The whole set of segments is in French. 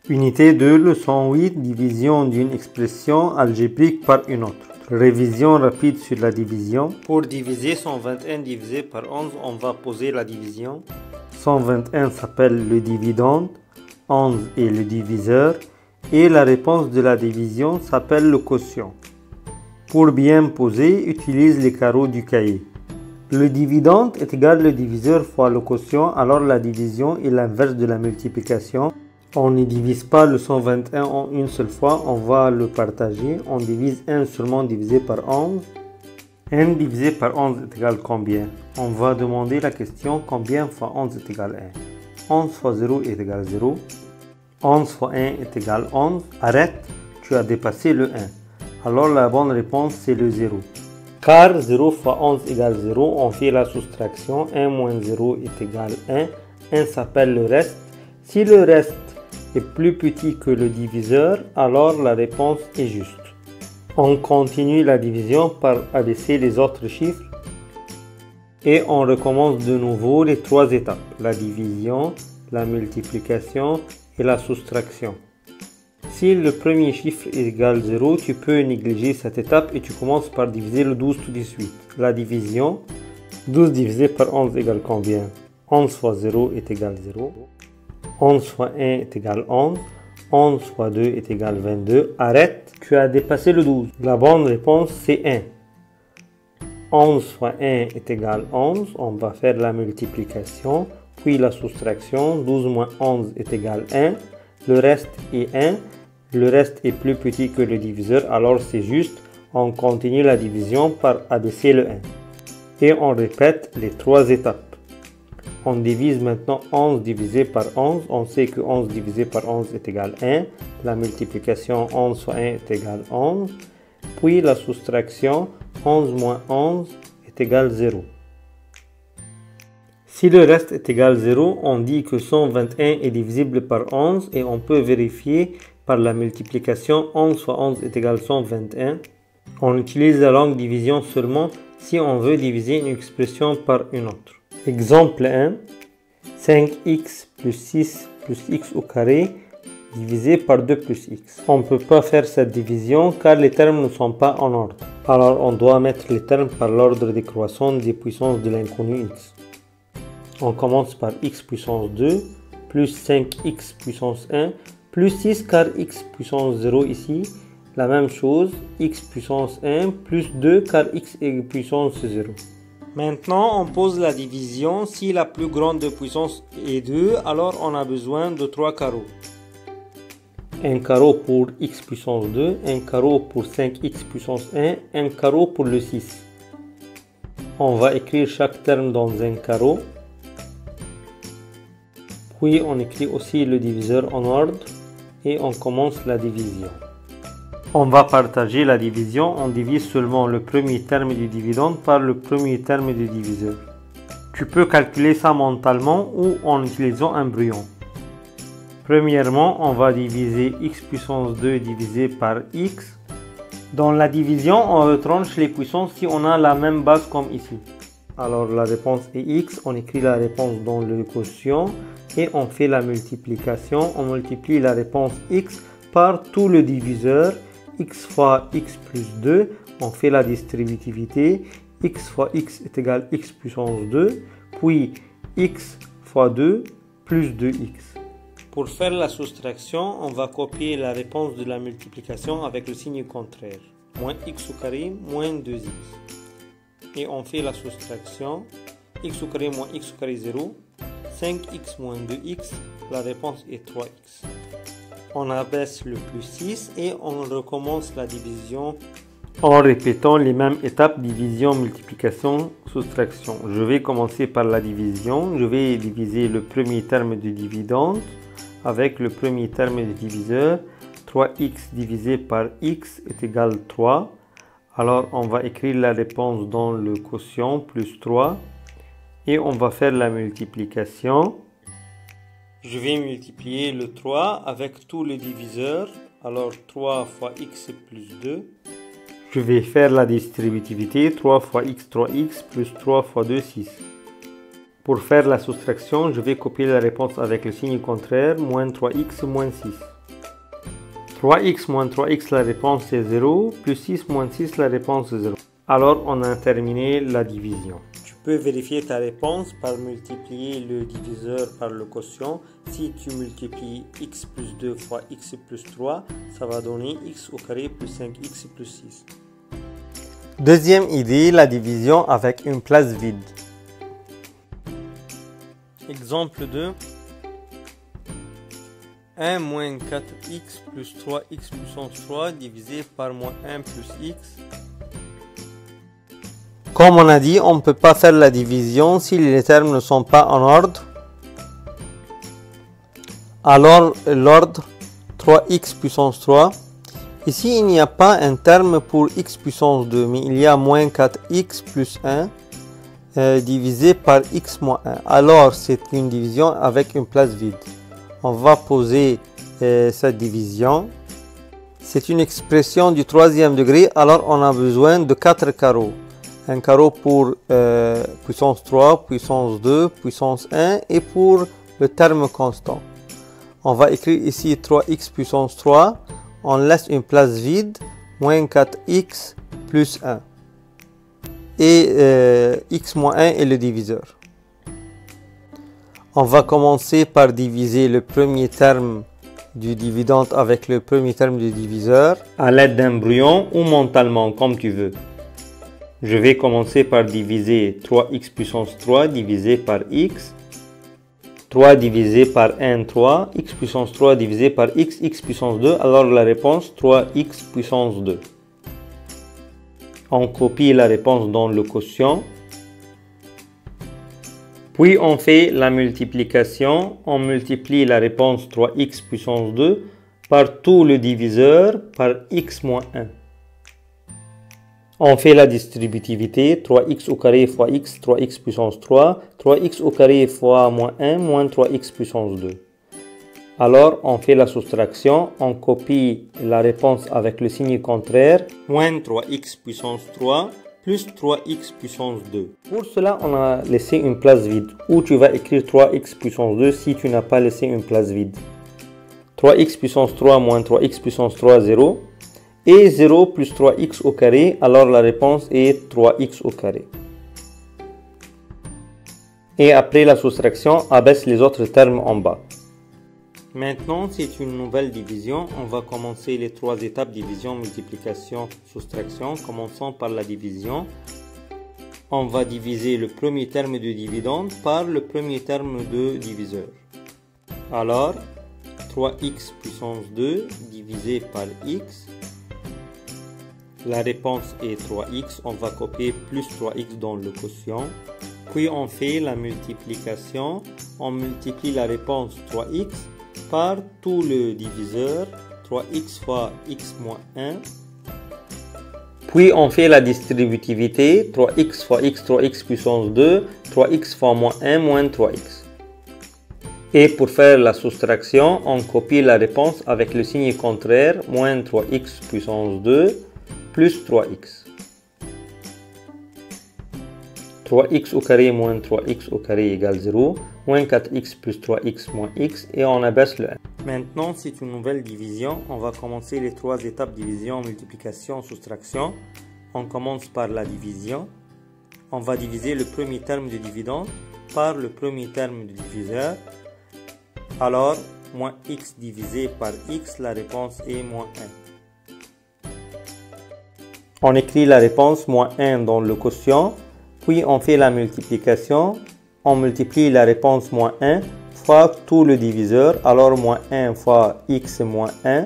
Unité 2, leçon 8, division d'une expression algébrique par une autre. Révision rapide sur la division. Pour diviser 121 divisé par 11, on va poser la division. 121 s'appelle le dividende, 11 est le diviseur et la réponse de la division s'appelle le quotient. Pour bien poser, utilise les carreaux du cahier. Le dividende est égal au diviseur fois le quotient, alors la division est l'inverse de la multiplication. On ne divise pas le 121 en une seule fois, on va le partager. On divise 1 seulement divisé par 11. 1 divisé par 11 est égal à combien? On va demander la question combien fois 11 est égal à 1. 11 fois 0 est égal à 0. 11 fois 1 est égal à 11. Arrête, tu as dépassé le 1. Alors la bonne réponse c'est le 0. Car 0 fois 11 égale 0, on fait la soustraction. 1 moins 0 est égal à 1. 1 s'appelle le reste. Si le reste est plus petit que le diviseur, alors la réponse est juste. On continue la division par abaisser les autres chiffres. Et on recommence de nouveau les trois étapes. La division, la multiplication et la soustraction. Si le premier chiffre est égal à 0, tu peux négliger cette étape et tu commences par diviser le 12 tout de suite. La division, 12 divisé par 11 égale combien? 11 fois 0 est égal à 0. 11 fois 1 est égal à 11. 11 fois 2 est égal à 22. Arrête, tu as dépassé le 12. La bonne réponse c'est 1. 11 fois 1 est égal à 11. On va faire la multiplication, puis la soustraction. 12 moins 11 est égal à 1. Le reste est 1. Le reste est plus petit que le diviseur, alors c'est juste. On continue la division par abaisser le 1. Et on répète les trois étapes. On divise maintenant 11 divisé par 11. On sait que 11 divisé par 11 est égal à 1. La multiplication 11 fois 1 est égal à 11. Puis la soustraction 11 moins 11 est égal à 0. Si le reste est égal à 0, on dit que 121 est divisible par 11 et on peut vérifier par la multiplication 11 fois 11 est égal à 121. On utilise la longue division seulement si on veut diviser une expression par une autre. Exemple 1, 5x plus 6 plus x au carré divisé par 2 plus x. On ne peut pas faire cette division car les termes ne sont pas en ordre. Alors on doit mettre les termes par l'ordre décroissant des puissances de l'inconnu x. On commence par x puissance 2 plus 5x puissance 1 plus 6 car x puissance 0 ici. La même chose, x puissance 1 plus 2 car x est puissance 0. Maintenant, on pose la division. Si la plus grande puissance est 2, alors on a besoin de 3 carreaux. Un carreau pour x puissance 2, un carreau pour 5x puissance 1, un carreau pour le 6. On va écrire chaque terme dans un carreau. Puis on écrit aussi le diviseur en ordre et on commence la division. On va partager la division, on divise seulement le premier terme du dividende par le premier terme du diviseur. Tu peux calculer ça mentalement ou en utilisant un brouillon. Premièrement, on va diviser x puissance 2 divisé par x. Dans la division, on retranche les puissances si on a la même base comme ici. Alors la réponse est x, on écrit la réponse dans le quotient et on fait la multiplication. On multiplie la réponse x par tout le diviseur. X fois x plus 2, on fait la distributivité. X fois x est égal à x puissance 2, puis x fois 2 plus 2x. Pour faire la soustraction, on va copier la réponse de la multiplication avec le signe contraire. Moins x au carré moins 2x. Et on fait la soustraction. X au carré moins x au carré 0. 5x moins 2x, la réponse est 3x. On abaisse le plus 6 et on recommence la division en répétant les mêmes étapes: division, multiplication, soustraction. Je vais commencer par la division. Je vais diviser le premier terme du dividende avec le premier terme du diviseur. 3x divisé par x est égal à 3. Alors on va écrire la réponse dans le quotient, plus 3. Et on va faire la multiplication. Je vais multiplier le 3 avec tous les diviseurs. Alors 3 fois x plus 2. Je vais faire la distributivité. 3 fois x, 3x plus 3 fois 2, 6. Pour faire la soustraction, je vais copier la réponse avec le signe contraire. Moins 3x moins 6. 3x moins 3x, la réponse est 0. Plus 6 moins 6, la réponse est 0. Alors, on a terminé la division. Tu peux vérifier ta réponse par multiplier le diviseur par le quotient. Si tu multiplies x plus 2 fois x plus 3, ça va donner x au carré plus 5x plus 6. Deuxième idée, la division avec une place vide. Exemple 2. 1 moins 4x plus 3x puissance 3 divisé par moins 1 plus x. Comme on a dit, on ne peut pas faire la division si les termes ne sont pas en ordre. Alors l'ordre 3x puissance 3. Ici, il n'y a pas un terme pour x puissance 2, mais il y a moins 4x plus 1 divisé par x moins 1. Alors, c'est une division avec une place vide. On va poser cette division. C'est une expression du troisième degré, alors on a besoin de 4 carreaux. Un carreau pour puissance 3, puissance 2, puissance 1 et pour le terme constant. On va écrire ici 3x puissance 3. On laisse une place vide, moins 4x plus 1. Et x moins 1 est le diviseur. On va commencer par diviser le premier terme du dividende avec le premier terme du diviseur à l'aide d'un brouillon ou mentalement, comme tu veux. Je vais commencer par diviser 3x puissance 3 divisé par x. 3 divisé par 1, 3. X puissance 3 divisé par x, x puissance 2. Alors la réponse 3x puissance 2. On copie la réponse dans le quotient. Puis on fait la multiplication. On multiplie la réponse 3x puissance 2 par tout le diviseur par x moins 1. On fait la distributivité, 3x au carré fois x, 3x puissance 3, 3x au carré fois moins 1, moins 3x puissance 2. Alors, on fait la soustraction, on copie la réponse avec le signe contraire, moins 3x puissance 3, plus 3x puissance 2. Pour cela, on a laissé une place vide, où tu vas écrire 3x puissance 2 si tu n'as pas laissé une place vide. 3x puissance 3 moins 3x puissance 3, 0. Et 0 plus 3x au carré, alors la réponse est 3x au carré. Et après la soustraction, abaisse les autres termes en bas. Maintenant, c'est une nouvelle division. On va commencer les trois étapes division, multiplication, soustraction. Commençons par la division. On va diviser le premier terme de dividende par le premier terme de diviseur. Alors, 3x puissance 2 divisé par x. La réponse est 3x, on va copier plus 3x dans le quotient. Puis on fait la multiplication, on multiplie la réponse 3x par tout le diviseur, 3x fois x moins 1. Puis on fait la distributivité, 3x fois x, 3x puissance 2, 3x fois moins 1, moins 3x. Et pour faire la soustraction, on copie la réponse avec le signe contraire, moins 3x puissance 2, plus 3x. 3x au carré moins 3x au carré égale 0. Moins 4x plus 3x moins x. Et on abaisse le 1. Maintenant, c'est une nouvelle division. On va commencer les trois étapes division, multiplication, soustraction. On commence par la division. On va diviser le premier terme de dividende par le premier terme du diviseur. Alors, moins x divisé par x, la réponse est moins 1. On écrit la réponse moins 1 dans le quotient, puis on fait la multiplication. On multiplie la réponse moins 1 fois tout le diviseur, alors moins 1 fois x moins 1.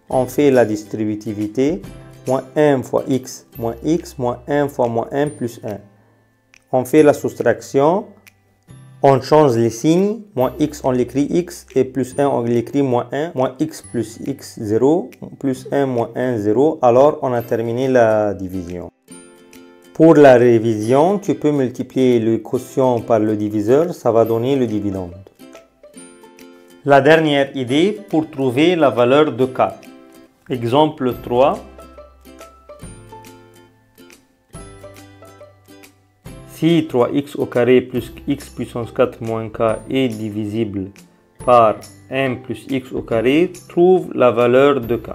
On fait la distributivité, moins 1 fois x, moins 1 fois moins 1 plus 1. On fait la soustraction. On change les signes, moins x on l'écrit x et plus 1 on l'écrit moins 1, moins x plus x 0, plus 1 moins 1 0, alors on a terminé la division. Pour la révision, tu peux multiplier le quotient par le diviseur, ça va donner le dividende. La dernière idée pour trouver la valeur de k. Exemple 3. Si 3x au carré plus x puissance 4 moins k est divisible par m plus x au carré, trouve la valeur de k.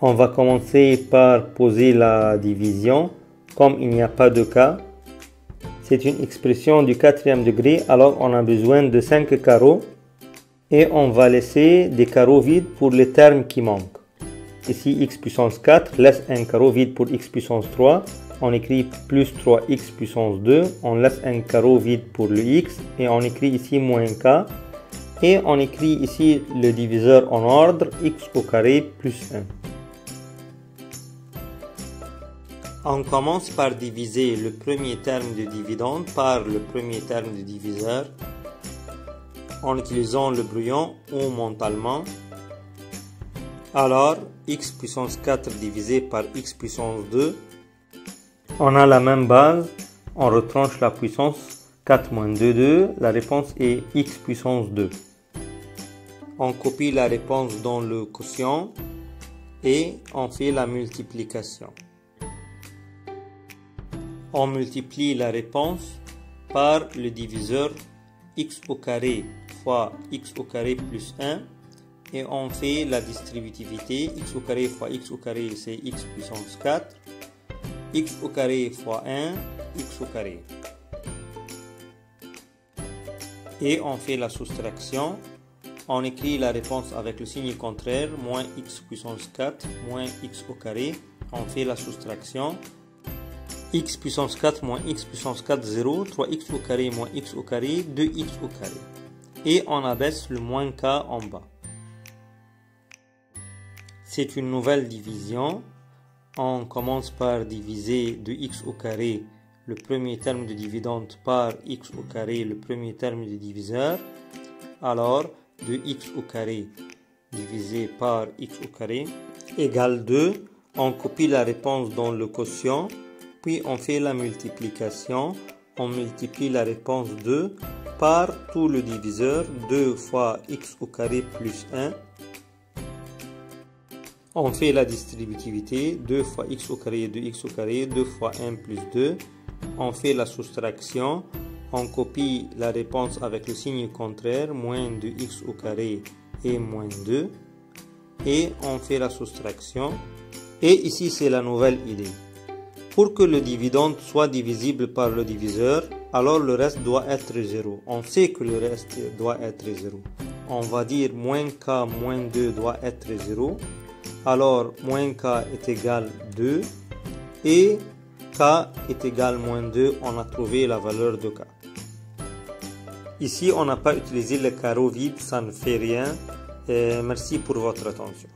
On va commencer par poser la division. Comme il n'y a pas de k, c'est une expression du 4e degré, alors on a besoin de 5 carreaux. Et on va laisser des carreaux vides pour les termes qui manquent. Ici, x puissance 4 laisse un carreau vide pour x puissance 3. On écrit plus 3x puissance 2. On laisse un carreau vide pour le x. Et on écrit ici moins k. Et on écrit ici le diviseur en ordre, x au carré plus 1. On commence par diviser le premier terme de dividende par le premier terme de diviseur en utilisant le brouillon ou mentalement. Alors, x puissance 4 divisé par x puissance 2. On a la même base, on retranche la puissance 4 moins 2, 2. La réponse est x puissance 2. On copie la réponse dans le quotient et on fait la multiplication. On multiplie la réponse par le diviseur x au carré fois x au carré plus 1 et on fait la distributivité. X au carré fois x au carré, c'est x puissance 4. X au carré fois 1, x au carré. Et on fait la soustraction. On écrit la réponse avec le signe contraire, moins x puissance 4 moins x au carré. On fait la soustraction. X puissance 4 moins x puissance 4, 0. 3x au carré moins x au carré, 2x au carré. Et on abaisse le moins k en bas. C'est une nouvelle division. On commence par diviser 2x au carré, le premier terme de dividende, par x au carré, le premier terme de diviseur. Alors, 2x au carré divisé par x au carré égale 2. On copie la réponse dans le quotient, puis on fait la multiplication. On multiplie la réponse 2 par tout le diviseur, 2 fois x au carré plus 1. On fait la distributivité, 2 fois x au carré, 2x au carré, 2 fois 1 plus 2. On fait la soustraction, on copie la réponse avec le signe contraire, moins 2x au carré et moins 2. Et on fait la soustraction. Et ici, c'est la nouvelle idée. Pour que le dividende soit divisible par le diviseur, alors le reste doit être 0. On sait que le reste doit être 0. On va dire moins k moins 2 doit être 0. Alors, moins k est égal 2 et k est égal moins 2. On a trouvé la valeur de k. Ici, on n'a pas utilisé le carreau vide, ça ne fait rien. Merci pour votre attention.